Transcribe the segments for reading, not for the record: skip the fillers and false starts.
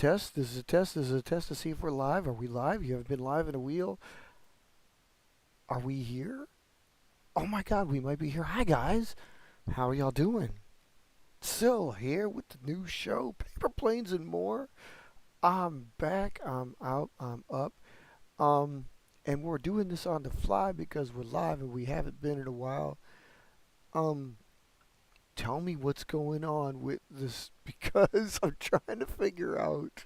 test. This is a test. This is a test to see if we're live. Are we live? You haven't been live in a wheel. Are we here? Oh my God, we might be here. Hi guys, how are y'all doing? Still here with the new show, Paper Planes and More. I'm back. I'm out. I'm up. Um, and we're doing this on the fly because we're live and we haven't been in a while. Um, Tell me what's going on with this because I'm trying to figure out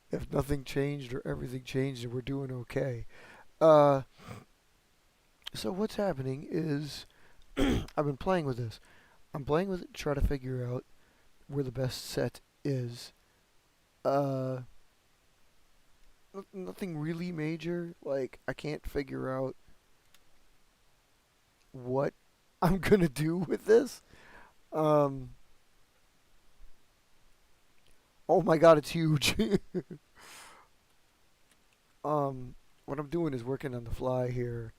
if nothing changed or everything changed and we're doing okay. Uh, so what's happening is I've been playing with this. I'm playing with it to try to figure out where the best set is. Uh, Nothing really major. Like I can't figure out what I'm gonna do with this. Um, oh my God, it's huge. What I'm doing is working on the fly here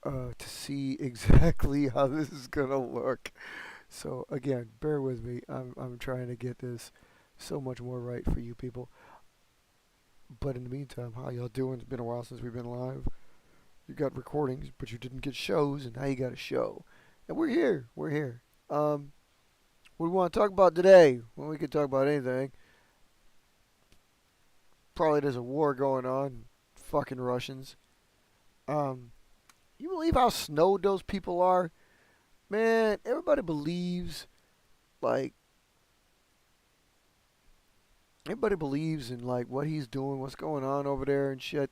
to see exactly how this is gonna look. So again, bear with me. I'm trying to get this so much more right for you people. But in the meantime, how y'all doing? It's been a while since we've been live. You got recordings, but you didn't get shows, and now you got a show. And we're here. We're here. What do we want to talk about today? Well, we could talk about anything. Probably there's a war going on. Fucking Russians. Um, you believe how snowed those people are? Man, everybody believes, like, everybody believes in, like, what he's doing, what's going on over there and shit.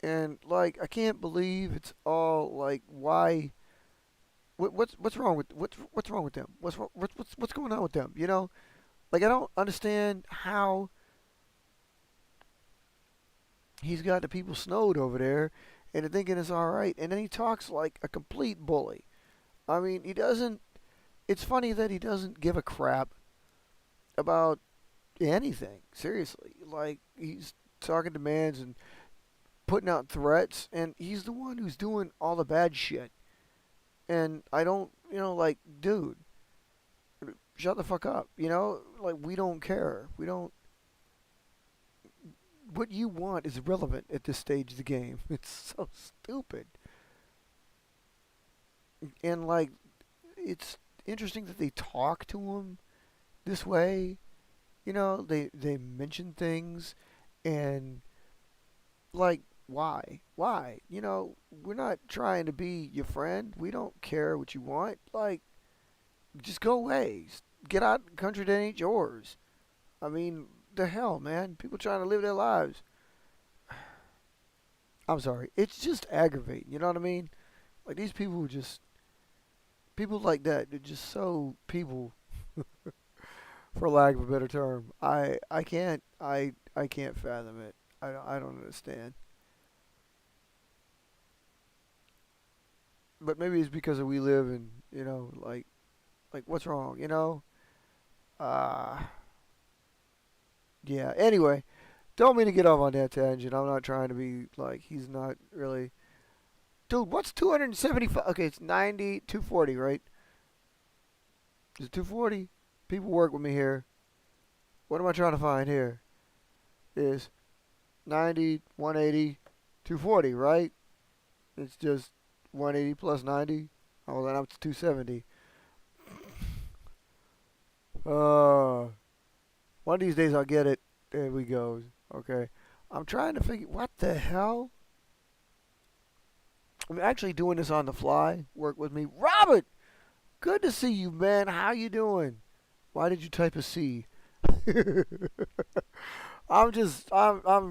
And, like, I can't believe it's all, like, why. What's wrong with what's wrong with them? What's going on with them? You know, like I don't understand how he's got the people snowed over there, and they're thinking it's all right, and then he talks like a complete bully. I mean, he doesn't. It's funny that he doesn't give a crap about anything. Seriously, like he's talking demands and putting out threats, and he's the one who's doing all the bad shit. And I don't, like, dude, shut the fuck up. Like we don't care. We don't. What you want is irrelevant at this stage of the game. It's so stupid. And like, it's interesting that they talk to him this way. They mention things, and like, why? Why? We're not trying to be your friend. We don't care what you want. Like, just go away. Get out of the country that ain't yours. I mean, the hell, man. People trying to live their lives. I'm sorry. It's just aggravating. You know what I mean? Like, these people just. People like that, they're just so people, for lack of a better term. I can't fathom it. I don't understand. But maybe it's because we live in, like what's wrong, Uh, yeah. Anyway, don't mean to get off on that tangent. I'm not trying to be like he's not really. Dude, what's 275? Okay, it's 90, 240, right? Is it 240? People work with me here. What am I trying to find here? Is 90, 180, 240, right? It's just 180 plus 90. Oh, then up to 270. Uh, One of these days I'll get it. There we go. Okay. I'm trying to figure what the hell. I'm actually doing this on the fly. Work with me, Robert. Good to see you, man. How you doing? Why did you type a C? I'm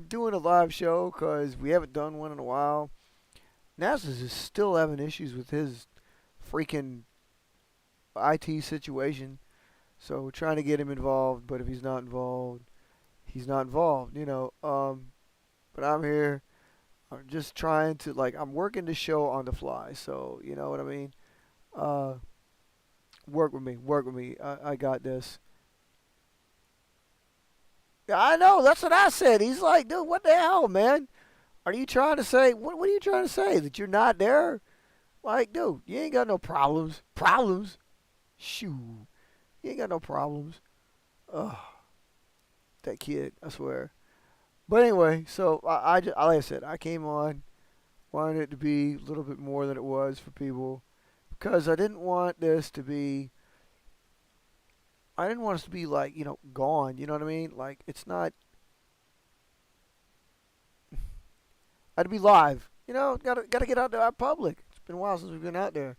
doing a live show because we haven't done one in a while. NASA's is still having issues with his freaking IT situation. So we're trying to get him involved, but if he's not involved, he's not involved, But I'm here. I'm just trying to, like, I'm working the show on the fly, so you know what I mean? Uh, Work with me, work with me. I got this. Yeah, I know, that's what I said. He's like, dude, what the hell, man? Are you trying to say, what are you trying to say? That you're not there? Like, dude, you ain't got no problems. Problems? Shoo. You ain't got no problems. Ugh. that kid. I swear. But anyway, so like I said, I came on, wanted it to be a little bit more than it was for people, because I didn't want us to be like, gone. You know what I mean? Like, it's not. I'd be live. Gotta get out to our public. It's been a while since we've been out there.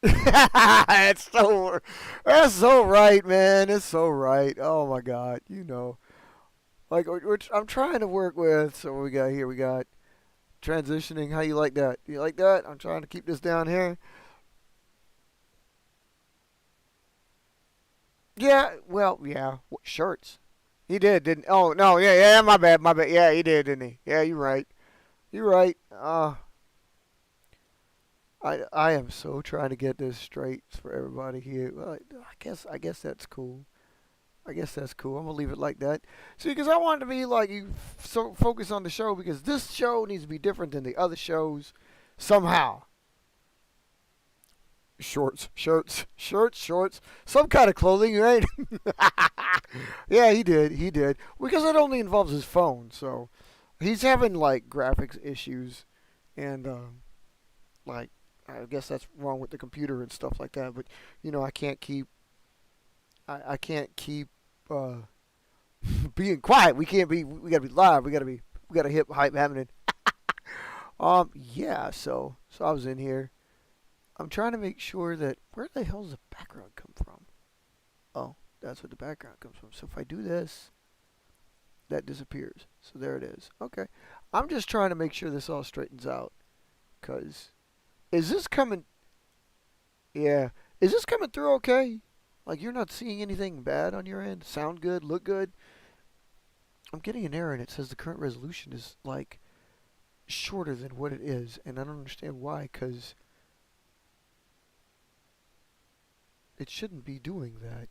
it's so that's so right, man. It's so right. Oh my God, like I'm trying to work with. So what we got here, we got transitioning. How you like that? You like that? I'm trying to keep this down here. Yeah, well, yeah. Shirts. He did, didn't? Oh no, yeah, yeah. My bad, my bad. Yeah, he did, didn't he? Yeah, you're right. You're right. I am so trying to get this straight for everybody here. Well, I guess that's cool. I guess that's cool. I'm gonna leave it like that. See, because I want to be like you, so focus on the show because this show needs to be different than the other shows somehow. Shorts, shirts, shirts, shorts, some kind of clothing, right? yeah, he did. He did. Because it only involves his phone, so he's having like graphics issues, and like I guess that's wrong with the computer and stuff like that. But I can't keep I can't keep uh, being quiet. We can't be. We gotta be live. We gotta hip hype happening. Yeah. So I was in here. I'm trying to make sure that where the hell does the background come from? Oh, that's what the background comes from. So if I do this, that disappears. So there it is. Okay. I'm just trying to make sure this all straightens out. Cause is this coming? Yeah. Is this coming through okay? Like you're not seeing anything bad on your end? Sound good? Look good? I'm getting an error and it says the current resolution is like shorter than what it is, and I don't understand why. Cause it shouldn't be doing that.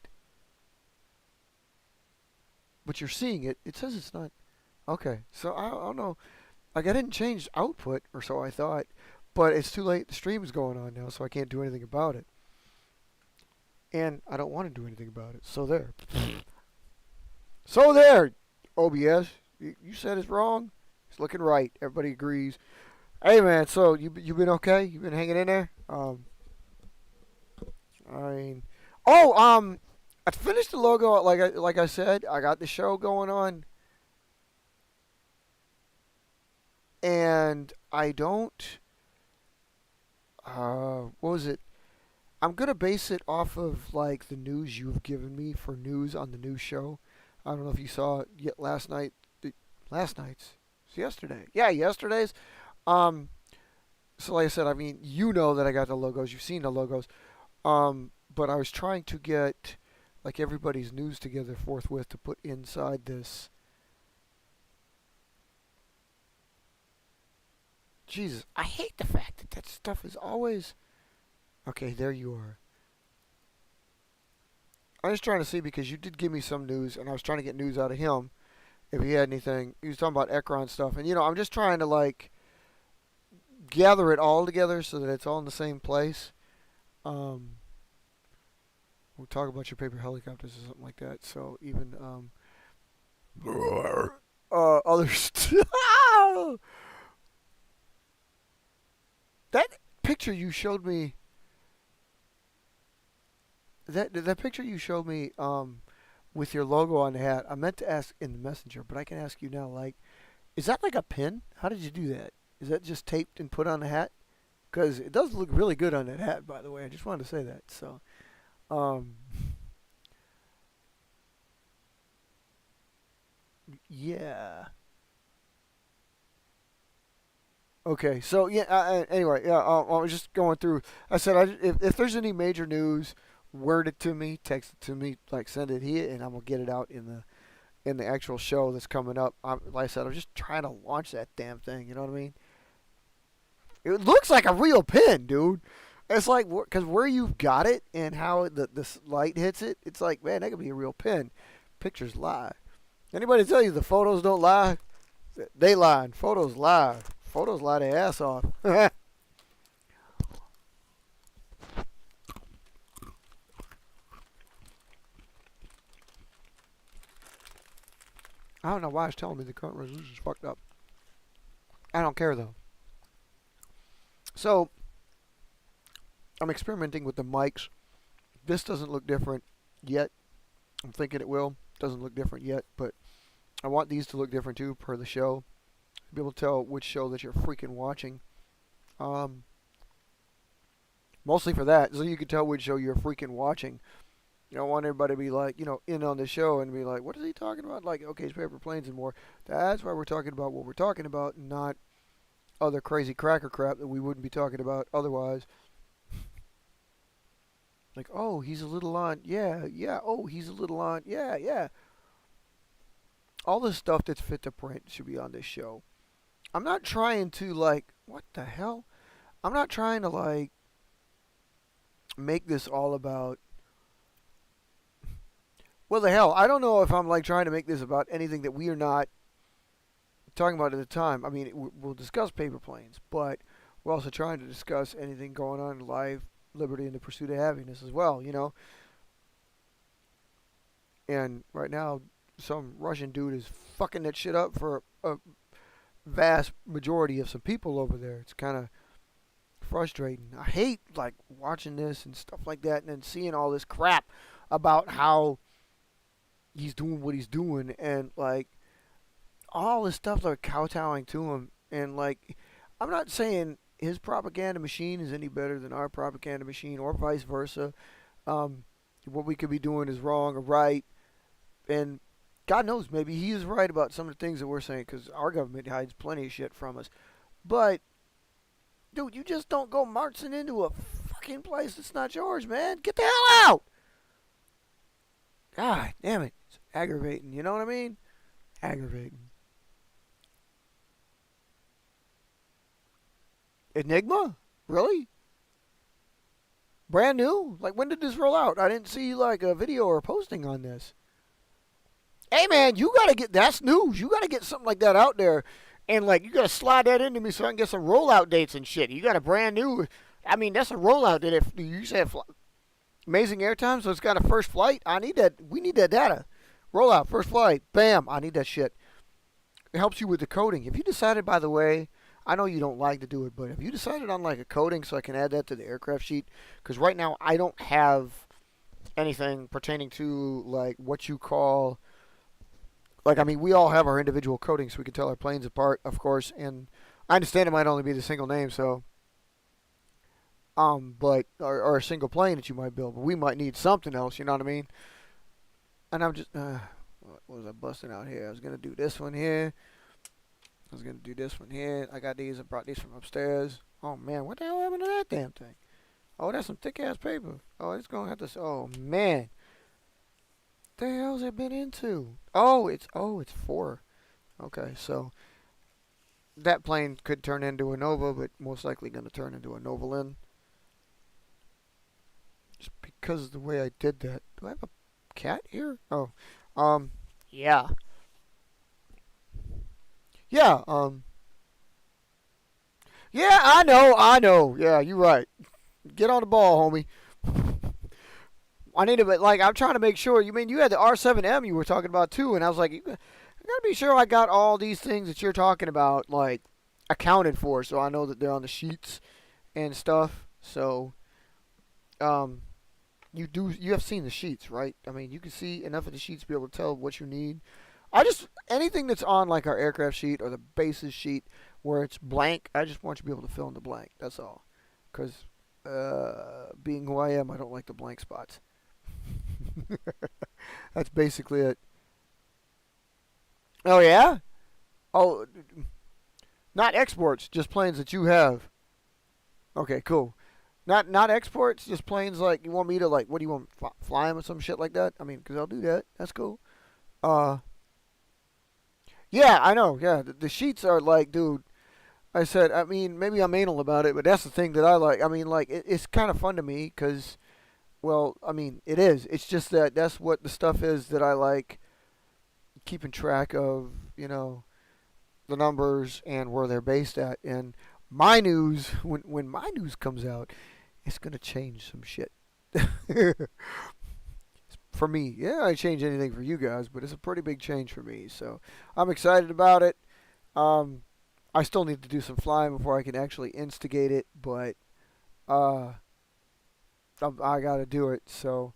But you're seeing it. It says it's not. Okay. So I don't know. Like I didn't change output, or so I thought. But it's too late. The stream's going on now, so I can't do anything about it. And I don't want to do anything about it. So there. So there. OBS. You said it's wrong. It's looking right. Everybody agrees. Hey man. So you been okay? You been hanging in there? I mean. Oh. I finished the logo like I said. I got the show going on, and I don't. What was it? I'm gonna base it off of like the news you've given me for news on the new show. I don't know if you saw it yet last night. Last night's. It's yesterday. Yeah, yesterday's. Um. So like I said, I mean, that I got the logos. You've seen the logos. But I was trying to get like everybody's news together forthwith to put inside this. Jesus, I hate the fact that that stuff is always. Okay, there you are. I was trying to see because you did give me some news, and I was trying to get news out of him if he had anything. He was talking about Ekron stuff, and I'm just trying to like gather it all together so that it's all in the same place. Um, we'll talk about your paper helicopters or something like that. So even other stuff. that picture you showed me. That picture you showed me with your logo on the hat. I meant to ask in the messenger, but I can ask you now. Like, is that like a pin? How did you do that? Is that just taped and put on the hat? Because it does look really good on that hat, by the way. I just wanted to say that. So, um, yeah. Okay. So yeah. Anyway, yeah. I was just going through. I said, if there's any major news, word it to me, text it to me, like send it here, and I'm gonna get it out in the actual show that's coming up. Like I said, I'm just trying to launch that damn thing. You know what I mean? It looks like a real pin, dude. It's like because where you've got it and how the light hits it, it's like man, that could be a real pin. Pictures lie. Anybody tell you the photos don't lie? They lie. Photos lie. Photos lie their ass off. I don't know why it's telling me the current resolution is fucked up. I don't care though. So I'm experimenting with the mics. This doesn't look different yet. I'm thinking it will. Doesn't look different yet, but I want these to look different too per the show. To be able to tell which show that you're freaking watching. Mostly for that, so you can tell which show you're freaking watching. You don't want everybody to be like, in on the show and be like, what is he talking about? Like, okay, it's paper planes and more. That's why we're talking about what we're talking about, and not other crazy cracker crap that we wouldn't be talking about otherwise. Like, oh, he's a little on, yeah. Oh, he's a little on, yeah. All the stuff that's fit to print should be on this show. I'm not trying to, like, what the hell? I'm not trying to, like, make this all about, well, the hell, I don't know if I'm, like, trying to make this about anything that we are not talking about at the time. I mean, we'll discuss paper planes, but we're also trying to discuss anything going on in life, liberty, and the pursuit of happiness as well, And right now, some Russian dude is fucking that shit up for a vast majority of some people over there. It's kind of frustrating. I hate, like, watching this and stuff like that, and then seeing all this crap about how he's doing what he's doing, and, like, all this stuff, like, kowtowing to him. And, like, I'm not saying his propaganda machine is any better than our propaganda machine, or vice versa. What we could be doing is wrong or right. And God knows, maybe he is right about some of the things that we're saying, because our government hides plenty of shit from us. But, dude, you just don't go marching into a fucking place that's not yours, man. Get the hell out! God damn it. It's aggravating, you know what I mean? Aggravating. Enigma? Really? Brand new? Like, when did this roll out? I didn't see, like, a video or a posting on this. Hey, man, you gotta get, that's news. You gotta get something like that out there. And, like, you gotta slide that into me so I can get some rollout dates and shit. You got a brand new, I mean, that's a rollout date. If you said amazing airtime, so it's got a first flight. I need that. We need that data. Rollout, first flight. Bam. I need that shit. It helps you with the coding. If you decided, by the way, I know you don't like to do it, but if you decided on, like, a coding so I can add that to the aircraft sheet, because right now I don't have anything pertaining to, like, what you call, like, I mean, we all have our individual coding so we can tell our planes apart, of course, and I understand it might only be the single name, so, but, or a single plane that you might build, but we might need something else, you know what I mean? And I'm just, what was I busting out here? I was going to do this one here. I was going to do this one here. I got these. I brought these from upstairs. Oh, man. What the hell happened to that damn thing? Oh, that's some thick-ass paper. Oh, it's going to have to... Oh, man. What the hell's it been into? Oh, it's 4. Okay, so... That plane could turn into a Nova, but most likely going to turn into a Novalin. Just because of the way I did that. Do I have a cat here? Oh. Yeah. Yeah, yeah, I know. Yeah, you're right. Get on the ball, homie. I need to, but, like, I'm trying to make sure. You mean you had the R7M you were talking about too, and I was like, I gotta be sure I got all these things that you're talking about, like, accounted for, so I know that they're on the sheets and stuff. So, you have seen the sheets, right? I mean, you can see enough of the sheets to be able to tell what you need. Anything that's on, like, our aircraft sheet or the bases sheet where it's blank, I just want you to be able to fill in the blank. That's all. Because, being who I am, I don't like the blank spots. That's basically it. Oh, yeah? Oh, not exports, just planes that you have. Okay, cool. Not exports, just planes, like, you want me to, like, what do you want, fly them or some shit like that? I mean, because I'll do that. That's cool. Yeah, I know. Yeah, the sheets are like, dude. I said, I mean, maybe I'm anal about it, but that's the thing that I like. I mean, like, it's kind of fun to me because, well, I mean, it is. It's just that that's what the stuff is that I like keeping track of, the numbers and where they're based at. And my news, when my news comes out, it's going to change some shit. It's for me. Yeah, I change anything for you guys, but it's a pretty big change for me. So I'm excited about it. Um, I still need to do some flying before I can actually instigate it, but uh, I got to do it. So,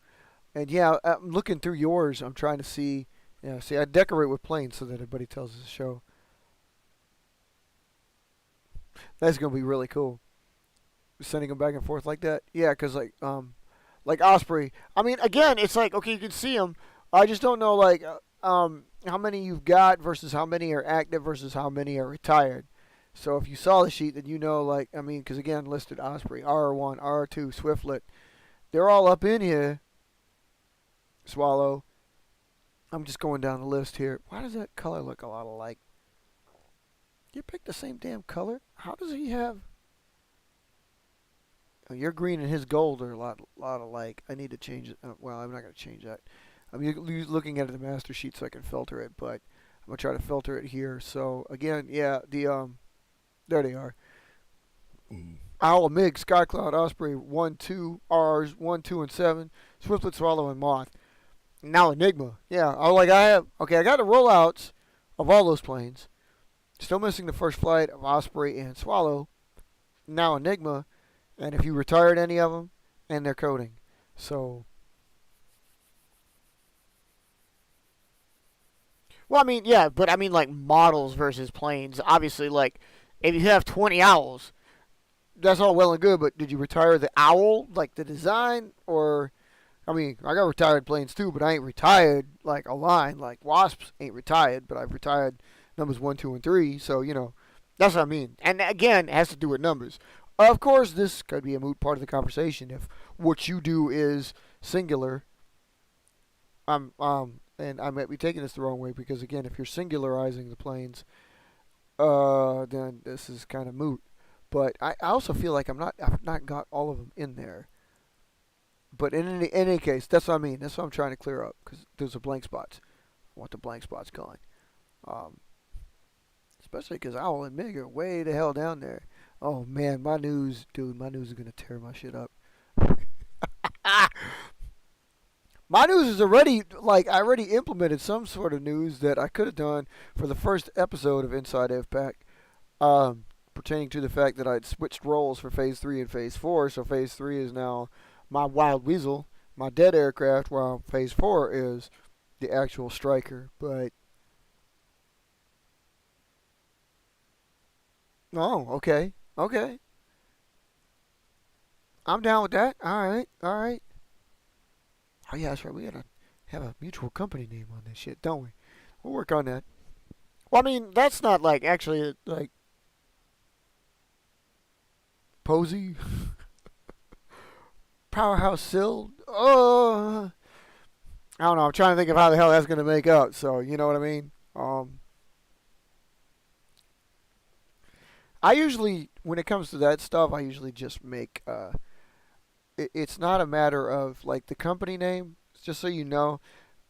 and yeah, I'm looking through yours. I'm trying to see. Yeah, see, I decorate with planes so that everybody tells us the show. That's gonna be really cool. Sending them back and forth like that. Yeah, cause like Osprey. I mean, again, it's like okay, you can see them. I just don't know like how many you've got versus how many are active versus how many are retired. So if you saw the sheet, then you know like I mean, because again, listed Osprey, R1, R2, Swiftlet, they're all up in here. Swallow. I'm just going down the list here. Why does that color look a lot alike? You picked the same damn color. How does he have? Oh, your green and his gold are lot alike. I need to change it. Well, I'm not going to change that. I'm looking at the master sheet so I can filter it, but I'm gonna try to filter it here. So again, yeah, there they are. Owl, Mig, Skycloud, Osprey, 1, 2, R's, 1, 2, and 7, Swiftlet, Swallow, and Moth. Now Enigma. Yeah, I have, okay, I got the rollouts of all those planes. Still missing the first flight of Osprey and Swallow. Now Enigma, and if you retired any of them, and they're coding. So, well, I mean, yeah, but I mean, like models versus planes. Obviously, like if you have 20 owls, that's all well and good. But did you retire the owl, like the design, or I mean, I got retired planes too, but I ain't retired like a line. Like Wasps ain't retired, but I've retired numbers 1, 2, and 3. So that's what I mean. And again, it has to do with numbers. Of course, this could be a moot part of the conversation if what you do is singular. And I might be taking this the wrong way because again, if you're singularizing the planes, then this is kind of moot. But I also feel like I've not got all of them in there. But in any case, that's what I mean. That's what I'm trying to clear up because there's a blank spots. I want the blank spots going. Um, Especially because Owl and Mig are way the hell down there. Oh man, my news, dude, my news is gonna tear my shit up. My news is already like I already implemented some sort of news that I could have done for the first episode of Inside IVPAC, pertaining to the fact that I'd switched roles for Phase 3 and Phase 4. So Phase 3 is now my Wild Weasel, my dead aircraft, while Phase 4 is the actual Striker. But oh, okay, okay, I'm down with that. All right, all right. Oh yeah, that's right. We gotta have a mutual company name on this shit, don't we? We'll work on that. Well, I mean, that's not like actually like Posey, Powerhouse Sill. Oh, I don't know. I'm trying to think of how the hell that's gonna make up. So you know what I mean. I usually, when it comes to that stuff, I usually just make. It's not a matter of like the company name. Just so you know,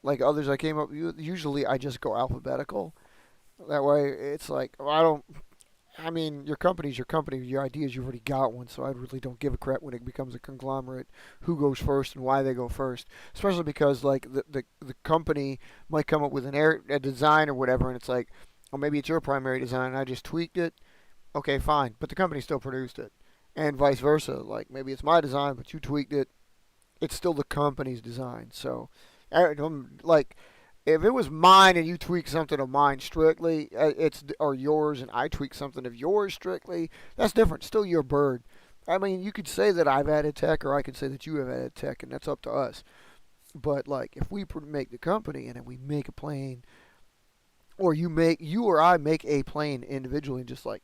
like others I came up. Usually, I just go alphabetical. That way, it's like I don't. I mean, your company's your company. Your ideas, you've already got one, so I really don't give a crap when it becomes a conglomerate. Who goes first and why they go first, especially because like the company might come up with a design or whatever, and it's like, or maybe it's your primary design, and I just tweaked it. Okay, fine, but the company still produced it, and vice versa. Like maybe it's my design, but you tweaked it. It's still the company's design. So, like if it was mine and you tweak something of mine strictly, it's or yours and I tweak something of yours strictly. That's different. Still your bird. I mean, you could say that I've added tech, or I could say that you have added tech, and that's up to us. But like, if we make the company and then we make a plane, or you or I make a plane individually, and just like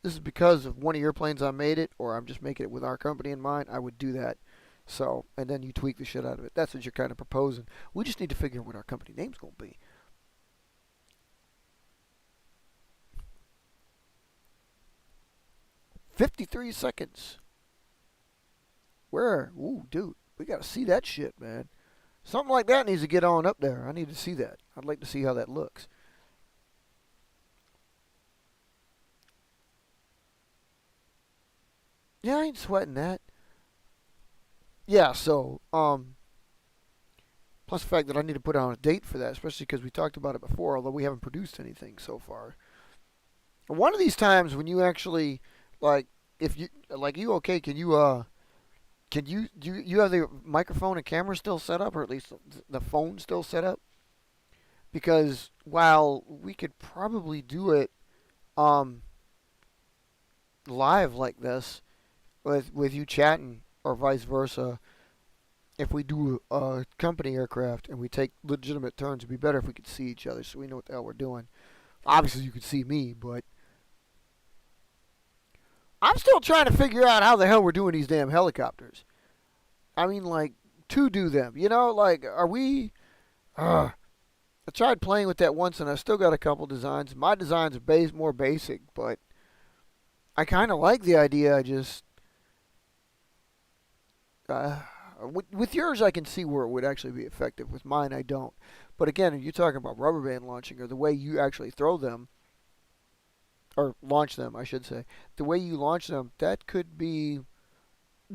this is because of one of your planes I made it, or I'm just making it with our company in mind, I would do that. So, and then you tweak the shit out of it. That's what you're kind of proposing. We just need to figure out what our company name's going to be. 53 seconds. Where? Ooh, dude, we got to see that shit, man. Something like that needs to get on up there. I need to see that. I'd like to see how that looks. Yeah, I ain't sweating that. Yeah, so, Plus the fact that I need to put on a date for that, especially because we talked about it before, although we haven't produced anything so far. One of these times when you actually, like, if you, like, you okay, can you have the microphone and camera still set up, or at least the phone still set up? Because while we could probably do it um, live like this with you chatting, or vice versa, if we do a company aircraft and we take legitimate turns, it'd be better if we could see each other so we know what the hell we're doing. Obviously, you could see me, but I'm still trying to figure out how the hell we're doing these damn helicopters. I mean, like, to do them, you know? Like, are we. I tried playing with that once and I still got a couple designs. My designs are more basic, but I kind of like the idea. I just. With yours, I can see where it would actually be effective. With mine, I don't. But again, if you're talking about rubber band launching or the way you actually throw them, or launch them, I should say, the way you launch them, that could be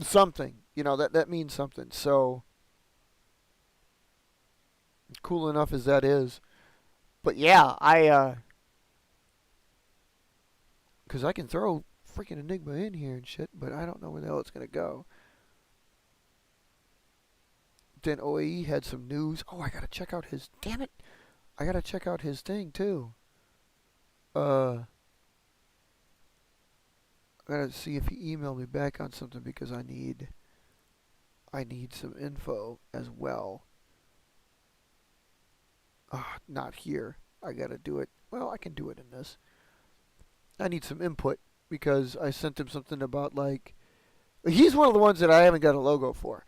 something. You know, that means something. So, cool enough as that is. But yeah, because I can throw freaking Enigma in here and shit, but I don't know where the hell it's going to go. Then OAE had some news. Oh, I gotta check out his. Damn it! I gotta check out his thing too. I gotta see if he emailed me back on something because I need some info as well. Not here. I gotta do it. Well, I can do it in this. I need some input because I sent him something about like. He's one of the ones that I haven't got a logo for.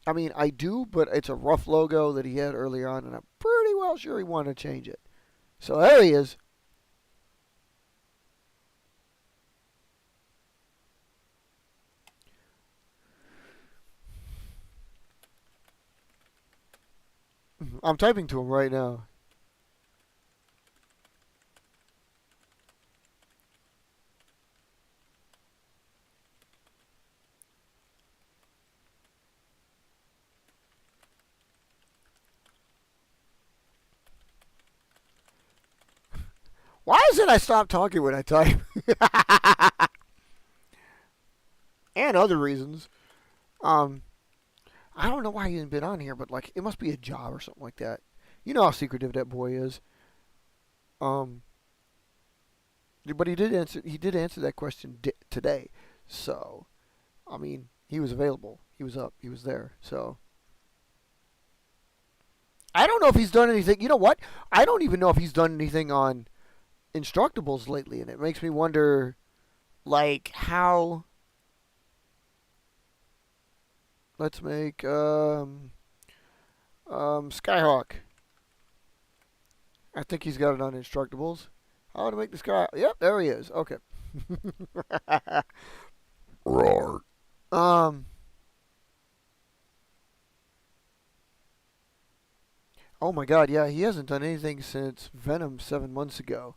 I mean, I do, but it's a rough logo that he had earlier on, and I'm pretty well sure he wanted to change it. So there he is. I'm typing to him right now. Why is it I stop talking when I type? And other reasons. Um, I don't know why he hasn't been on here, but like it must be a job or something like that. You know how secretive that boy is. Um, but he did answer. He did answer that question today. So, I mean, he was available. He was up. He was there. So, I don't know if he's done anything. You know what? I don't even know if he's done anything on Instructables lately, and it makes me wonder, like how. Let's make Skyhawk. I think he's got it on Instructables. How to make the Sky? Yep, there he is. Okay. Roar. Um. Oh my God, yeah, he hasn't done anything since Venom 7 months ago,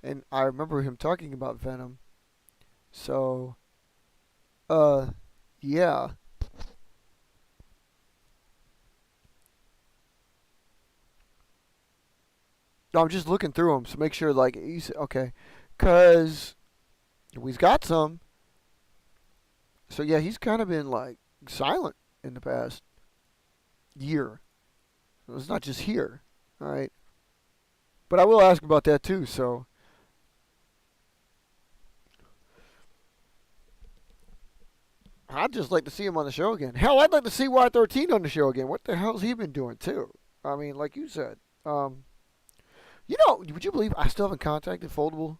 and I remember him talking about Venom. So, uh, yeah. No, I'm just looking through them to make sure, like, he's okay, cause we've got some. So yeah, he's kind of been like silent in the past year. So it's not just here, all right. But I will ask about that too. So I'd just like to see him on the show again. Hell, I'd like to see Y13 on the show again. What the hell's he been doing too? I mean, like you said, would you believe I still haven't contacted Foldable?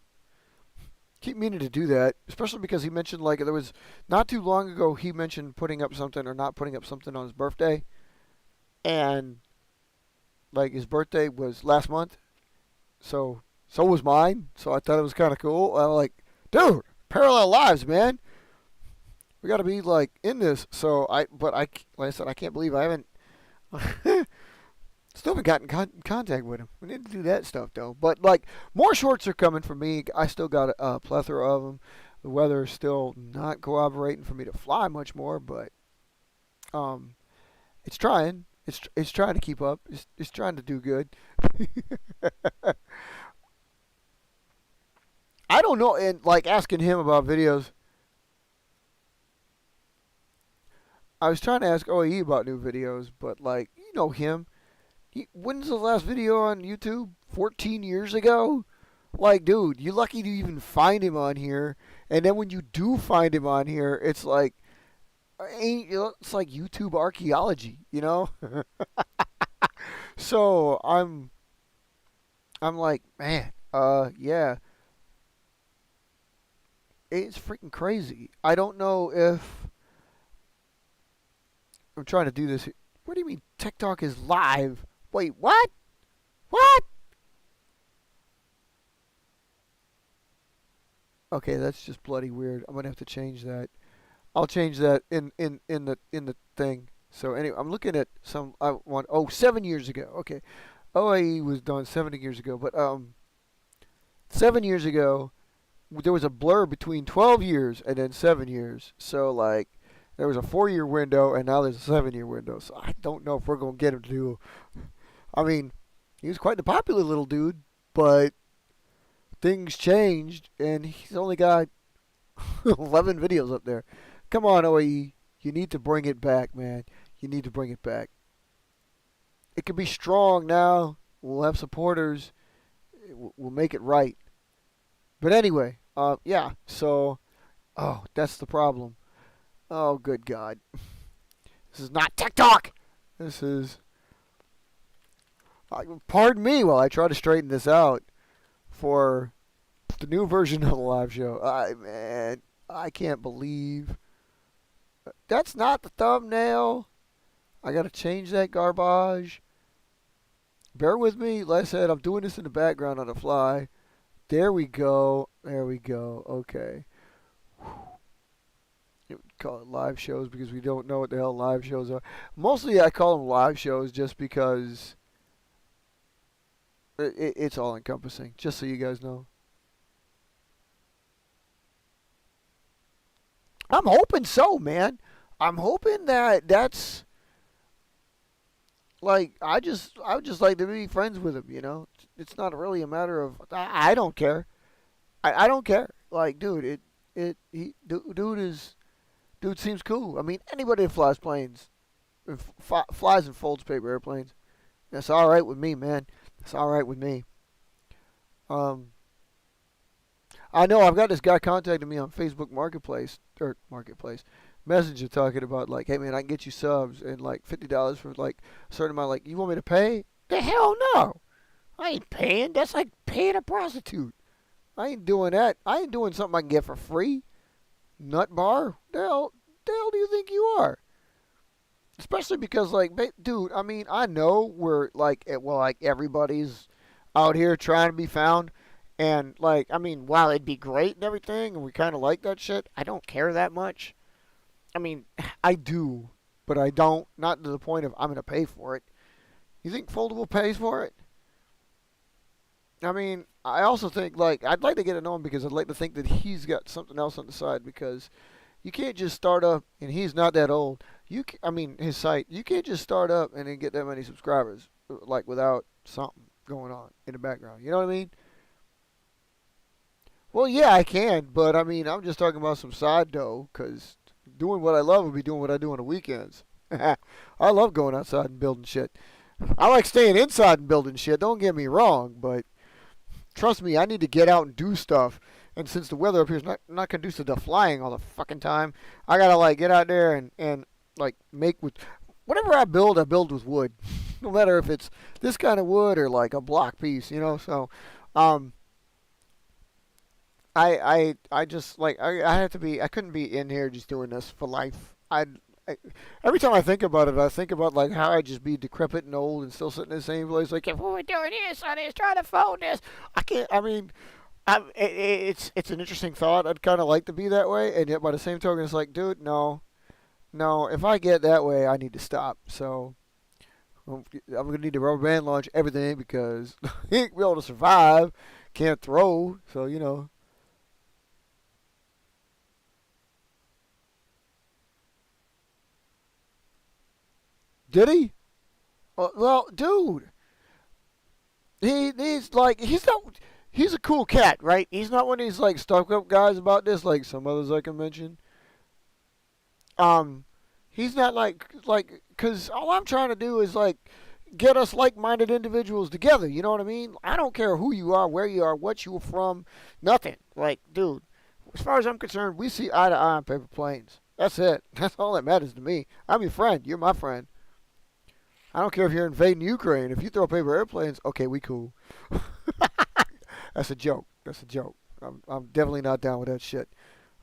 Keep meaning to do that, especially because he mentioned like there was not too long ago he mentioned putting up something or not putting up something on his birthday, and like his birthday was last month, so was mine. So I thought it was kind of cool. I'm like, dude, parallel lives, man. We got to be like in this. Like I said, I can't believe I haven't. Still haven't gotten contact with him. We need to do that stuff though. But like more shorts are coming from me. I still got a plethora of them. The weather's still not cooperating for me to fly much more, but it's trying. It's trying to keep up. It's trying to do good. I don't know, and like asking him about videos. I was trying to ask OAE about new videos, but like you know him. When's the last video on YouTube? 14 years ago. Like, dude, you're lucky to even find him on here. And then when you do find him on here, it's like, it's like YouTube archaeology, you know? So I'm like, man, yeah, it's freaking crazy. I don't know if I'm trying to do this. What do you mean TikTok is live? Wait, what? What? Okay, that's just bloody weird. I'm gonna have to change that. I'll change that in the thing. So anyway, I'm looking at some. I want 7 years ago. Okay, OIE was done 7 years ago, but 7 years ago there was a blur between 12 years and then 7 years. So like there was a 4 year window and now there's a 7 year window. So I don't know if we're gonna get him to do. I mean, he was quite the popular little dude, but things changed and he's only got 11 videos up there. Come on, OAE. You need to bring it back, man. You need to bring it back. It can be strong now. We'll have supporters. We'll make it right. But anyway, yeah. So, that's the problem. Oh, good God. This is not TikTok. This is. Pardon me while I try to straighten this out for the new version of the live show. Man, I can't believe that's not the thumbnail. I gotta change that garbage. Bear with me. Like I said, I'm doing this in the background on the fly. There we go. There we go. Okay. We call it live shows because we don't know what the hell live shows are. Mostly I call them live shows just because it's all encompassing. Just so you guys know. I'm hoping so, man. I'm hoping that that's like I would just like to be friends with him. You know, it's not really a matter of I don't care. I don't care. Like, dude, dude seems cool. I mean, anybody that flies planes, flies and folds paper airplanes, that's all right with me, man. That's all right with me. Um, I know I've got this guy contacting me on Facebook Marketplace Messenger talking about like, hey man, I can get you subs and like $50 for like a certain amount. Like, you want me to pay? The hell no! I ain't paying. That's like paying a prostitute. I ain't doing that. I ain't doing something I can get for free. Nut bar? The hell do you think you are? Especially because like, dude, I mean, I know we're like, like everybody's out here trying to be found. And like, I mean, while it'd be great and everything, and we kind of like that shit, I don't care that much. I mean, I do, but I don't. Not to the point of I'm gonna pay for it. You think Foldable pays for it? I mean, I also think like I'd like to get to know him because I'd like to think that he's got something else on the side because you can't just start up and he's not that old. I mean, his site. You can't just start up and then get that many subscribers like without something going on in the background. You know what I mean? Well, yeah, I can, but I mean, I'm just talking about some side dough because doing what I love would be doing what I do on the weekends. I love going outside and building shit. I like staying inside and building shit. Don't get me wrong, but trust me, I need to get out and do stuff. And since the weather up here is not conducive to flying all the fucking time, I gotta like get out there and like make with whatever I build with wood. No matter if it's this kind of wood or like a block piece, you know. So, um, I just like I have to be. I couldn't be in here just doing this for life. I every time I think about it, I think about like how I'd just be decrepit and old and still sitting in the same place. Like, if we were doing this, I was trying to phone this. I can't. I mean, it's an interesting thought. I'd kind of like to be that way, and yet by the same token, it's like, dude, no, no. If I get that way, I need to stop. So I'm gonna need to rubber band launch everything because he ain't be able to survive. Can't throw. So you know, did he? Well, dude, he's like he's not. He's a cool cat, right? He's not one of these like stuck up guys about this, like some others I can mention. Um, he's not because all I'm trying to do is like get us like-minded individuals together. You know what I mean? I don't care who you are, where you are, what you are from, nothing. Like, dude, as far as I'm concerned, we see eye to eye on paper planes. That's it. That's all that matters to me. I'm your friend. You're my friend. I don't care if you're invading Ukraine. If you throw paper airplanes, okay, we cool. That's a joke. That's a joke. I'm definitely not down with that shit.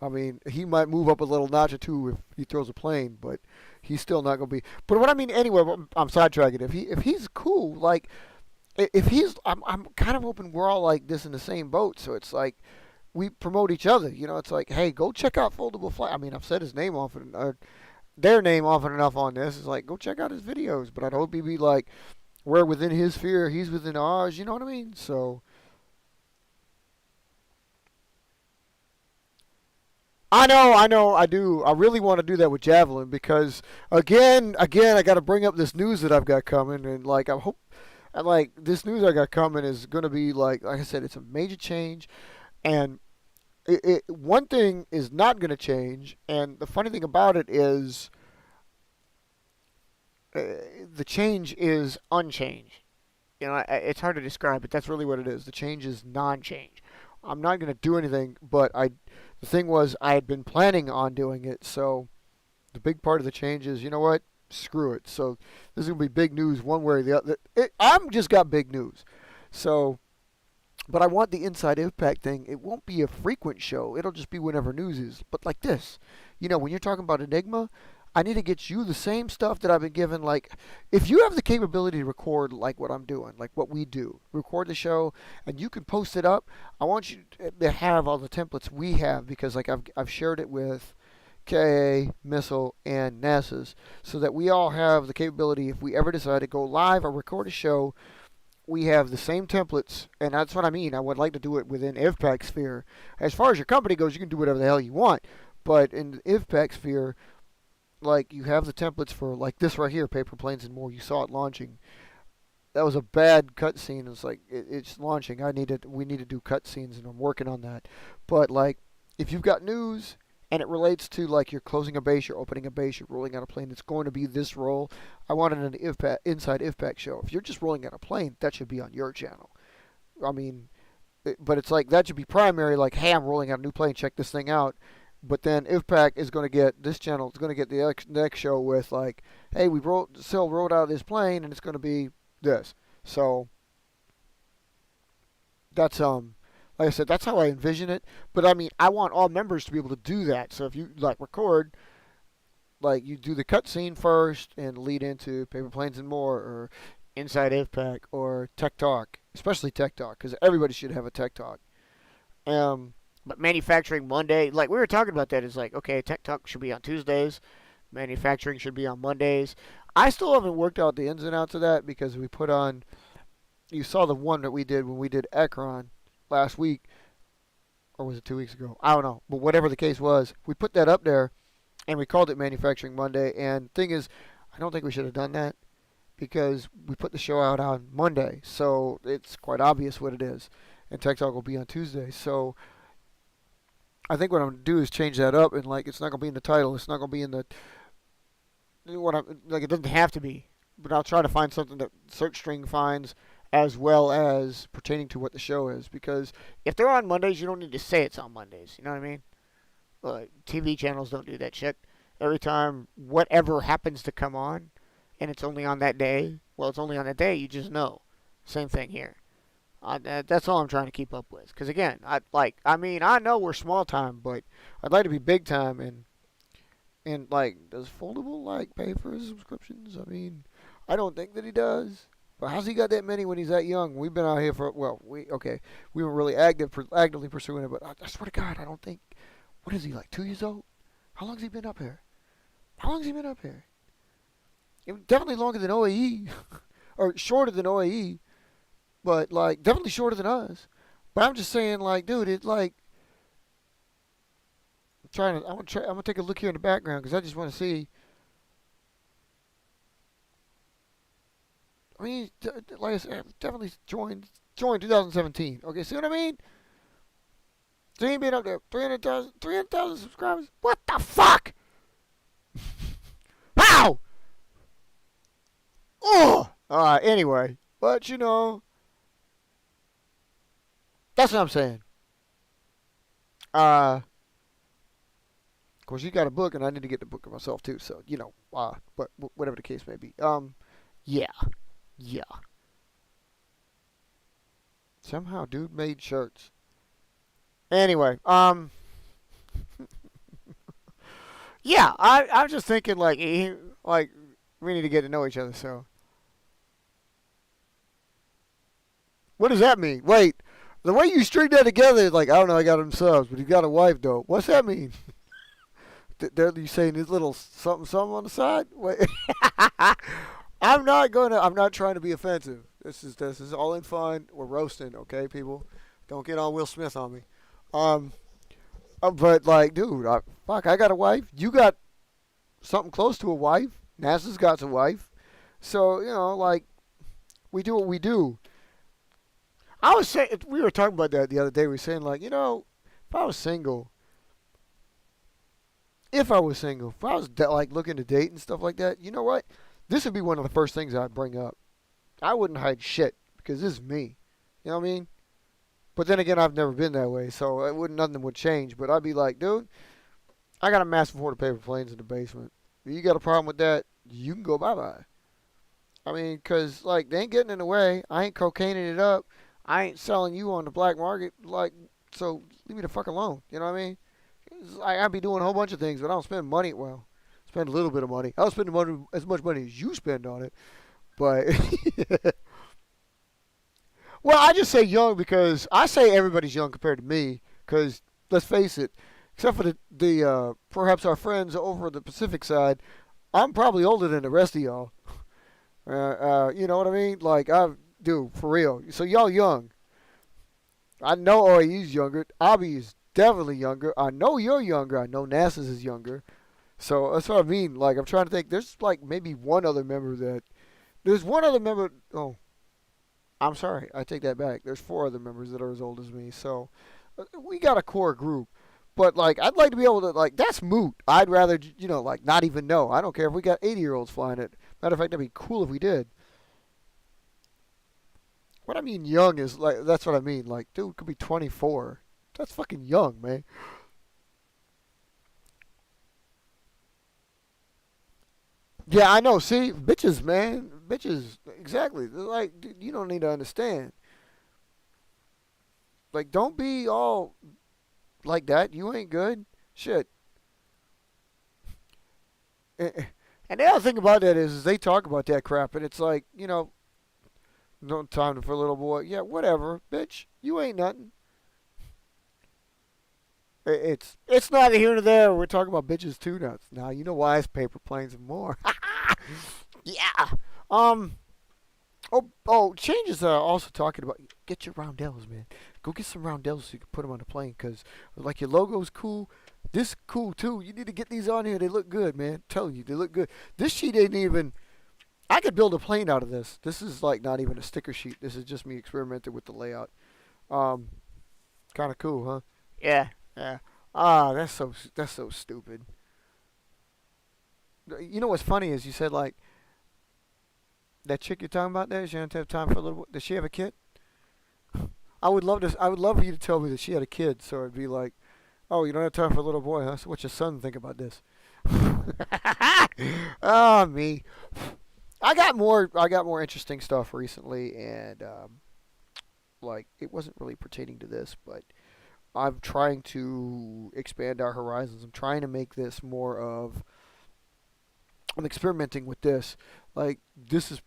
I mean, he might move up a little notch or two if he throws a plane, but he's still not going to be. But what I mean, anyway, I'm sidetracking. If he's cool, like if he's, I'm kind of hoping we're all like this in the same boat. So it's like we promote each other. You know, it's like, hey, go check out Foldable Fly. I mean, I've said his name often, or their name often enough on this. It's like, go check out his videos. But I'd hope he'd be like, we're within his sphere, he's within ours. You know what I mean? So I do. I really want to do that with Javelin because again, I got to bring up this news that I've got coming, and like I hope, and like this news I got coming is going to be like I said, it's a major change, and one thing is not going to change, and the funny thing about it is uh, the change is unchanged. You know, it's hard to describe, but that's really what it is. The change is non-change. I'm not going to do anything, but the thing was I had been planning on doing it, so the big part of the change is, you know what? Screw it. So this is going to be big news one way or the other. I'm just got big news. So, but I want the Inside Impact thing. It won't be a frequent show. It'll just be whenever news is. But like this, when you're talking about Enigma, I need to get you the same stuff that I've been given. Like, if you have the capability to record like what I'm doing, like what we do, record the show, and you can post it up, I want you to have all the templates we have because like I've shared it with KA, Missile, and NASA's so that we all have the capability if we ever decide to go live or record a show, we have the same templates, and that's what I mean. I would like to do it within IVPAC sphere. As far as your company goes, you can do whatever the hell you want, but in the IVPAC sphere, like you have the templates for like this right here, paper planes and more. You saw it launching. That was a bad cutscene. It's like it's launching. We need to do cutscenes, and I'm working on that. But like, if you've got news and it relates to like you're closing a base, you're opening a base, you're rolling out a plane, it's going to be this role. I want it in an inside IFPAC show. If you're just rolling out a plane, that should be on your channel. I mean, but it's like that should be primary. Like, hey, I'm rolling out a new plane. Check this thing out. But then IFPAC is going to get this channel. It's going to get the next show with like, hey, still rolled out this plane, and it's going to be this. So that's like I said, that's how I envision it. But I mean, I want all members to be able to do that. So if you like record, like you do the cutscene first and lead into Paper Planes and More, or Inside IFPAC, or Tech Talk, especially Tech Talk, because everybody should have a Tech Talk. But manufacturing Monday, like we were talking about that, is like, okay, Tech Talk should be on Tuesdays, manufacturing should be on Mondays. I still haven't worked out the ins and outs of that because we put on, you saw the one that we did when we did Ekron last week, or was it 2 weeks ago? I don't know. But whatever the case was, we put that up there and we called it Manufacturing Monday. And thing is, I don't think we should have done that because we put the show out on Monday. So it's quite obvious what it is. And Tech Talk will be on Tuesday. So I think what I'm going to do is change that up, and like it's not going to be in the title. It's not going to be in the what I'm like. It doesn't have to be, but I'll try to find something that search string finds as well as pertaining to what the show is. Because if they're on Mondays, you don't need to say it's on Mondays. You know what I mean? TV channels don't do that shit. Every time whatever happens to come on, and it's only on that day. Well, it's only on that day. You just know. Same thing here. That's all I'm trying to keep up with. Because again, I know we're small time, but I'd like to be big time. And like, does Foldable like pay for his subscriptions? I mean, I don't think that he does. But how's he got that many when he's that young? We've been out here for we weren't really actively pursuing it. But I swear to God, I don't think. What is he like? 2 years old? How long's he been up here? How long's he been up here? Definitely longer than OAE, or shorter than OAE. But like definitely shorter than us. But I'm just saying, like, dude, it's like I'm gonna take a look here in the background because I just want to see. I mean, like I said, definitely joined 2017. Okay, see what I mean? So he ain't been up there 300,000 subscribers. What the fuck? How? Oh! Alright, anyway. But, that's what I'm saying. Of course, you got a book, and I need to get the book myself, too. So, but whatever the case may be. Yeah. Yeah. Somehow, dude made shirts. Anyway, yeah, I'm just thinking, like, we need to get to know each other, so. What does that mean? Wait, the way you string that together, like, I don't know, I got him subs, but he got a wife, though. What's that mean? You saying his little something something on the side? Wait. I'm not trying to be offensive. This is all in fun. We're roasting, okay, people? Don't get on Will Smith on me. Um, but like, dude, fuck, I got a wife. You got something close to a wife. NASA's got a wife. So, like, we do what we do. I was saying, we were talking about that the other day. We were saying, like, if I was single, if I was like looking to date and stuff like that, you know what? This would be one of the first things I'd bring up. I wouldn't hide shit because this is me. You know what I mean? But then again, I've never been that way, so nothing would change. But I'd be like, dude, I got a massive hoard of paper planes in the basement. If you got a problem with that, you can go bye bye. I mean, cause like they ain't getting in the way. I ain't cocaining it up. I ain't selling you on the black market. Like, so leave me the fuck alone. You know what I mean? I'd be doing a whole bunch of things, but I don't spend money. Well, spend a little bit of money. I don't spend money, as much money as you spend on it. But well, I just say young because I say everybody's young compared to me. Because let's face it, except for the perhaps our friends over the Pacific side, I'm probably older than the rest of y'all. You know what I mean? Like I do for real. So y'all young. I know OAU's younger. Abby is definitely younger. I know you're younger. I know NASA's is younger. So that's what I mean. Like I'm trying to think. There's like maybe one other member that. There's one other member. Oh, I'm sorry. I take that back. There's four other members that are as old as me. So we got a core group. But like I'd like to be able to like that's moot. I'd rather like not even know. I don't care if we got 80-year-olds flying it. Matter of fact, that'd be cool if we did. What I mean young is like that's what I mean. Like dude could be 24. That's fucking young, man. Yeah, I know. See, bitches, man, bitches. Exactly. Like you don't need to understand. Like don't be all like that. You ain't good. Shit. And the other thing about that is they talk about that crap, and it's like, no time for a little boy. Yeah, whatever, bitch. You ain't nothing. It's neither here nor there. We're talking about bitches too now. You know why it's paper planes and more. Yeah. Um. Changes are also talking about get your roundels, man. Go get some roundels so you can put them on the plane. Cause like your logo's cool. This cool too. You need to get these on here. They look good, man. I'm telling you, they look good. This sheet ain't even. I could build a plane out of this. This is like not even a sticker sheet. This is just me experimenting with the layout. Um, kind of cool, huh? Yeah, yeah. Ah, that's so stupid. You know what's funny is you said like that chick you're talking about there. She doesn't have time for a little. Does she have a kid? I would love to. I would love for you to tell me that she had a kid, so it'd be like, oh, you don't have time for a little boy, huh? So what's your son think about this? Oh, me. I got more interesting stuff recently, and like it wasn't really pertaining to this, but I'm trying to expand our horizons. I'm trying to make this more of. I'm experimenting with this. Like this is.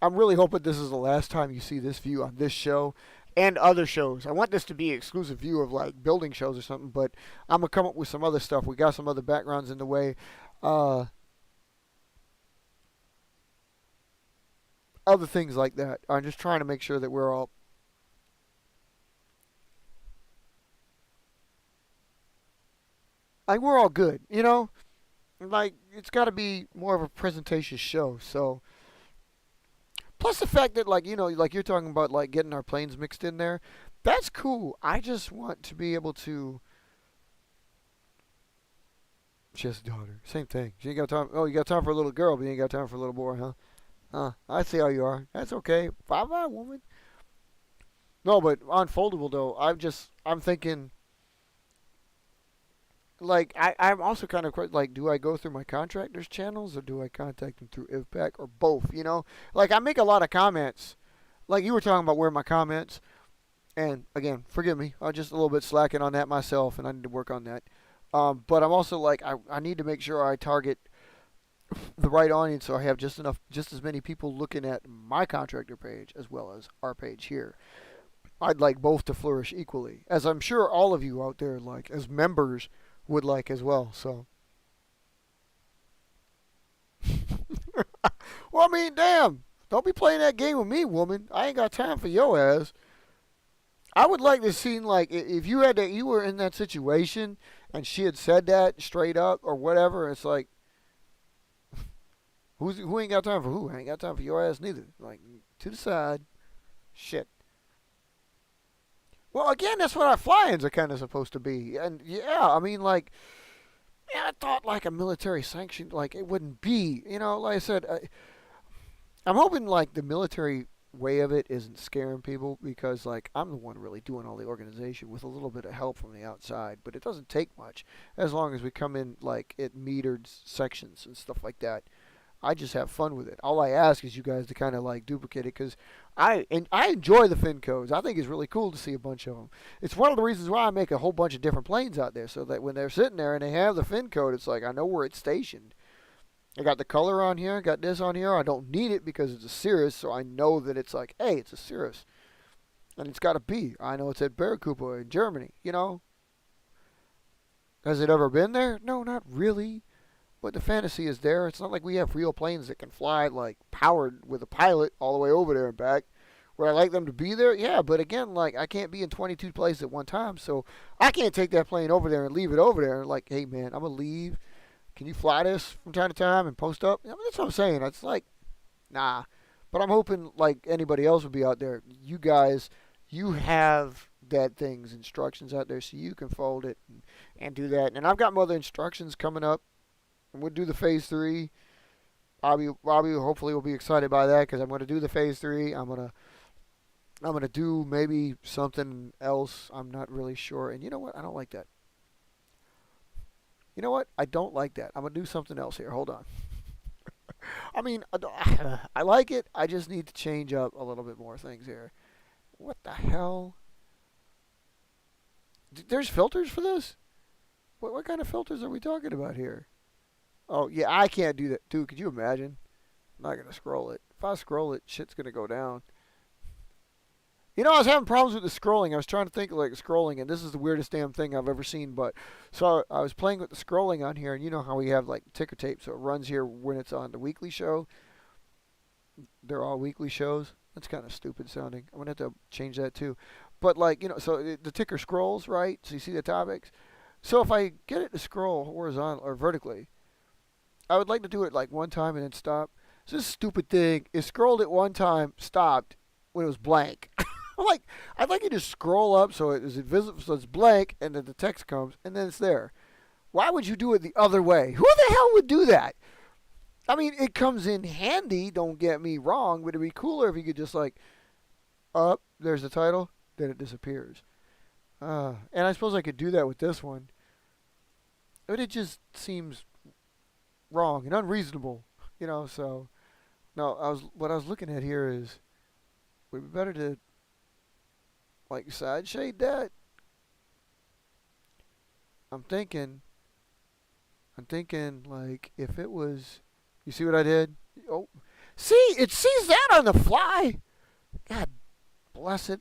I'm really hoping this is the last time you see this view on this show and other shows. I want this to be an exclusive view of like building shows or something, but I'm gonna come up with some other stuff. We got some other backgrounds in the way. Other things like that. I'm just trying to make sure that we're all like we're all good, Like it's got to be more of a presentation show. So, Plus the fact that like like you're talking about like getting our planes mixed in there, that's cool. I just want to be able to. She has a daughter. Same thing. She ain't got time. Oh, you got time for a little girl, but you ain't got time for a little boy, huh? I see how you are. That's okay. Bye bye, woman. No, but unfoldable though. I'm thinking like I'm also kind of like, do I go through my contractors channels or do I contact them through IVPAC or both? Like I make a lot of comments. Like you were talking about where my comments, and again, forgive me, I'm just a little bit slacking on that myself, and I need to work on that. But I'm also like I need to make sure I target the right audience so I have just as many people looking at my contractor page as well as our page here. I'd like both to flourish equally, as I'm sure all of you out there like as members would like as well. So, well, I mean, damn, don't be playing that game with me, woman. I ain't got time for your ass. I would like to see like if you had you were in that situation and she had said that straight up or whatever. It's like who ain't got time for who? I ain't got time for your ass neither. Like to the side, shit. Well, again, that's what our fly-ins are kind of supposed to be, and yeah, I mean like. Yeah, I thought like a military sanction, like it wouldn't be. Like I said, I'm hoping like the military way of it isn't scaring people because like I'm the one really doing all the organization with a little bit of help from the outside, but it doesn't take much as long as we come in like at metered sections and stuff like that. I just have fun with it. All I ask is you guys to kind of like duplicate it because I enjoy the fin codes. I think it's really cool to see a bunch of them. It's one of the reasons why I make a whole bunch of different planes out there so that when they're sitting there and they have the fin code, it's like I know where it's stationed. I got the color on here, got this on here. I don't need it because it's a Cirrus, so I know that it's like, hey, it's a Cirrus. And it's got a B. I know it's at Barracuda in Germany, Has it ever been there? No, not really. But the fantasy is there. It's not like we have real planes that can fly like powered with a pilot all the way over there and back. Would I like them to be there? Yeah, but again, like I can't be in 22 places at one time, so I can't take that plane over there and leave it over there. Like, hey man, I'm gonna leave. Can you fly this from time to time and post up? I mean, that's what I'm saying. It's like, nah. But I'm hoping like anybody else would be out there. You guys, you have that thing's instructions out there, so you can fold it and do that. And I've got more other instructions coming up. We'll do the phase three. Bobby hopefully will be excited by that because I'm going to do the phase three. I'm gonna do maybe something else. I'm not really sure. And you know what? I don't like that. You know what? I don't like that. I'm gonna do something else here. Hold on. I mean, I like it. I just need to change up a little bit more things here. What the hell? There's filters for this? What kind of filters are we talking about here? Oh, yeah, I can't do that. Dude, could you imagine? I'm not going to scroll it. If I scroll it, shit's going to go down. I was having problems with the scrolling. I was trying to think like scrolling, and this is the weirdest damn thing I've ever seen. But so I was playing with the scrolling on here, and you know how we have like ticker tape, so it runs here when it's on the weekly show. They're all weekly shows. That's kind of stupid sounding. I'm gonna have to change that too. But like so the ticker scrolls right, so you see the topics. So if I get it to scroll horizontal or vertically, I would like to do it like one time and then stop. So this stupid thing is scrolled it one time, stopped when it was blank. I'm like, I'd like you to scroll up so it is visible, so it's blank, and then the text comes, and then it's there. Why would you do it the other way? Who the hell would do that? I mean, it comes in handy, don't get me wrong, but it'd be cooler if you could just like, up, there's the title, then it disappears. And I suppose I could do that with this one. But it just seems wrong and unreasonable, so. No, what I was looking at here is, would it be better to like side shade that? I'm thinking like if it was, you see what I did? Oh, see, it sees that on the fly. God bless it.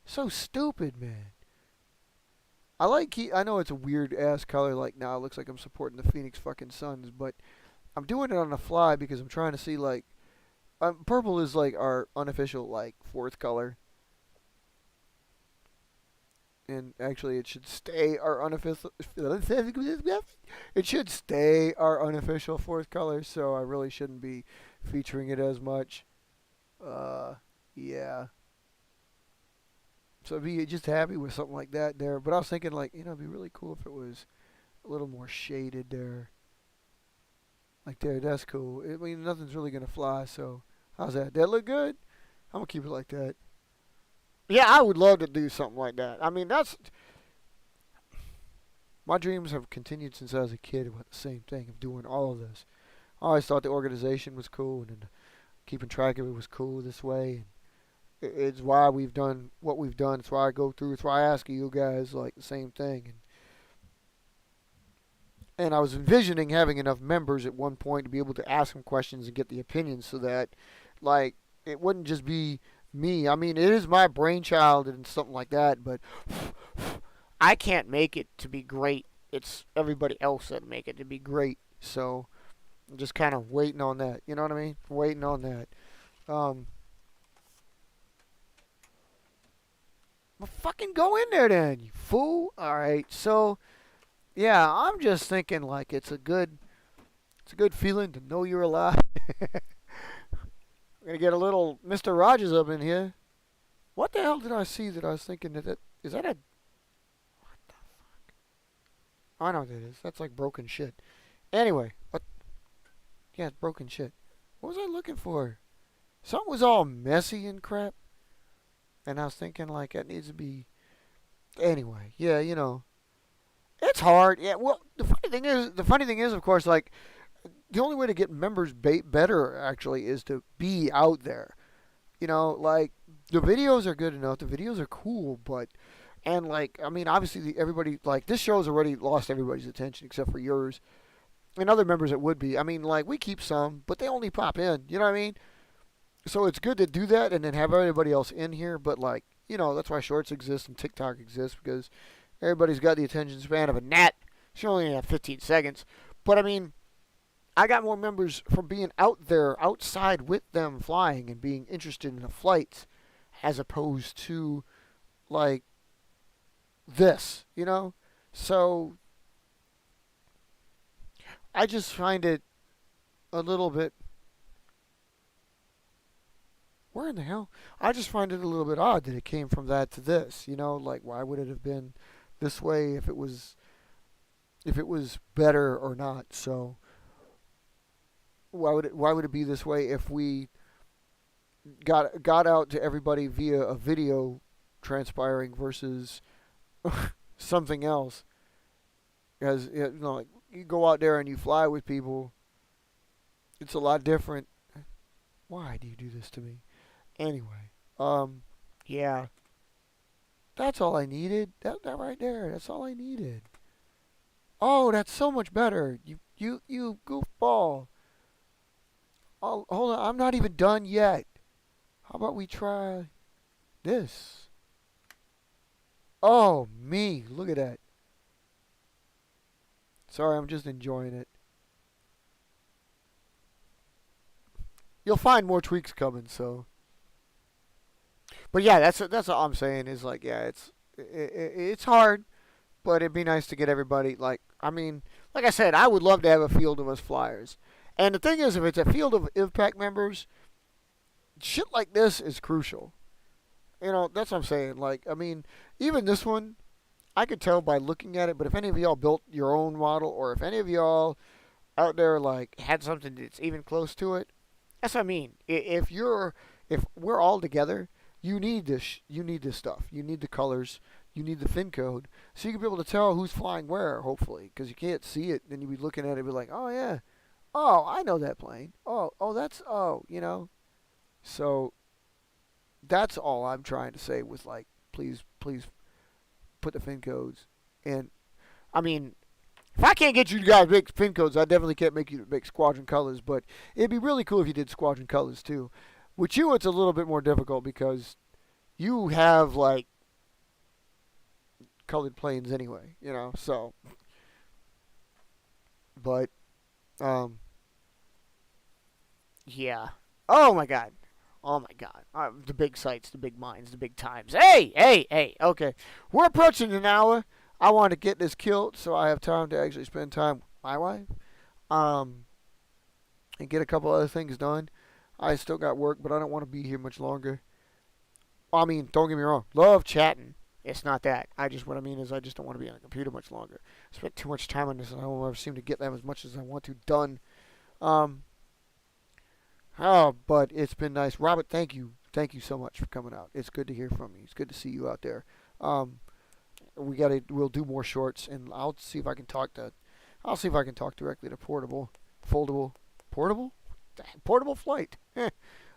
So stupid, man. I know it's a weird ass color. Like now, it looks like I'm supporting the Phoenix fucking Suns, but I'm doing it on the fly because I'm trying to see like, purple is like our unofficial like fourth color. And actually, it should stay our unofficial. It should stay our unofficial fourth color. So I really shouldn't be featuring it as much. Uh, yeah. So I'd be just happy with something like that there. But I was thinking, like, it'd be really cool if it was a little more shaded there. Like there, that's cool. I mean, nothing's really gonna fly. So how's that? That look good? I'm gonna keep it like that. Yeah, I would love to do something like that. I mean, that's my dreams have continued since I was a kid about the same thing of doing all of this. I always thought the organization was cool and then keeping track of it was cool this way. It's why we've done what we've done. It's why I go through. It's why I ask you guys like the same thing. And I was envisioning having enough members at one point to be able to ask them questions and get the opinions so that, like, it wouldn't just be me. I mean, it is my brainchild and something like that, but I can't make it to be great. It's everybody else that make it to be great. So I'm just kind of waiting on that. You know what I mean? Waiting on that. Um, well, fucking go in there then, you fool. All right. So yeah, I'm just thinking like it's a good feeling to know you're alive. We're gonna get a little Mr. Rogers up in here. What the hell did I see that I was thinking that is that a? I know what that is. That's like broken shit. Anyway, what? Yeah, it's broken shit. What was I looking for? Something was all messy and crap, and I was thinking like it needs to be. Anyway, yeah, it's hard. Yeah, well, the funny thing is, of course, like the only way to get members better actually is to be out there. Like the videos are good enough. The videos are cool, but and like I mean, obviously everybody like this show's already lost everybody's attention except for yours and other members that would be. I mean, like we keep some, but they only pop in. You know what I mean? So it's good to do that and then have everybody else in here. But like that's why Shorts exist and TikTok exists because everybody's got the attention span of a gnat. She only have 15 seconds, but I mean, I got more members from being out there, outside with them flying and being interested in the flights, as opposed to like this. So I just find it a little bit. Where in the hell? I just find it a little bit odd that it came from that to this. Like why would it have been this way if it was better or not? So why would it be this way if we got out to everybody via a video transpiring versus something else? Because like you go out there and you fly with people, it's a lot different. Why do you do this to me? Anyway, yeah, that's all I needed. That right there, that's all I needed. Oh, that's so much better. You goofball. Oh, hold on, I'm not even done yet. How about we try this? Oh, me, look at that. Sorry, I'm just enjoying it. You'll find more tweaks coming, so. But yeah, that's all I'm saying is like, yeah, it's hard, but it'd be nice to get everybody like. I mean, like I said, I would love to have a field of us flyers. And the thing is, if it's a field of IVPAC members, shit like this is crucial. That's what I'm saying. Like, I mean, even this one, I could tell by looking at it. But if any of y'all built your own model, or if any of y'all out there like had something that's even close to it, that's what I mean. If we're all together, you need this. You need this stuff. You need the colors. You need the fin code, so you can be able to tell who's flying where. Hopefully, because you can't see it, then you'd be looking at it and be like, oh yeah, oh I know that plane. Oh that's So that's all I'm trying to say with like, please put the fin codes. And I mean, if I can't get you guys to make fin codes, I definitely can't make you make squadron colors. But it'd be really cool if you did squadron colors too. With you, it's a little bit more difficult because you have like colored planes anyway. So, but yeah. Oh my God. Oh my God. The big sights, the big minds, the big times. Hey, hey, hey. Okay. We're approaching an hour. I want to get this killed so I have time to actually spend time with my wife. Um, and get a couple other things done. I still got work, but I don't want to be here much longer. I mean, don't get me wrong. Love chatting. It's not that. What I mean is I just don't want to be on the computer much longer. I spent too much time on this and I don't ever seem to get them as much as I want to done. Um, but it's been nice. Robert, thank you. Thank you so much for coming out. It's good to hear from you. It's good to see you out there. Um, we'll do more shorts and I'll see if I can talk directly to portable flight.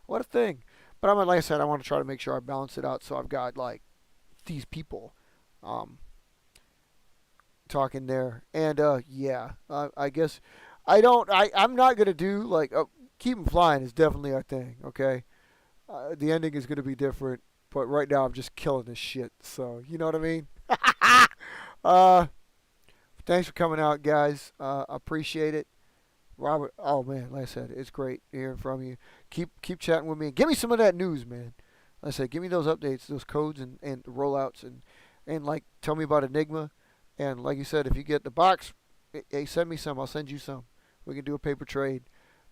What a thing. But like I said, I want to try to make sure I balance it out so I've got like these people um, talking there. And yeah, I guess I'm not gonna do like keep 'em flying is definitely our thing. Okay, the ending is gonna be different, but right now I'm just killing this shit. So you know what I mean. uh, Thanks for coming out, guys. Appreciate it. Robert, oh man, like I said, it's great hearing from you. Keep chatting with me. Give me some of that news, man. Like I said, give me those updates, those codes and rollouts and like tell me about Enigma. And like you said, if you get the box, hey, send me some. I'll send you some. We can do a paper trade.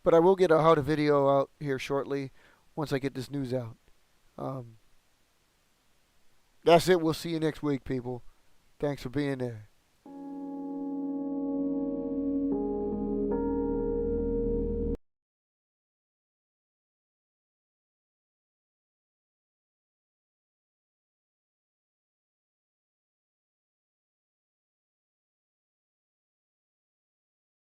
But I will get a how to video out here shortly once I get this news out. Um, that's it. We'll see you next week, people. Thanks for being there.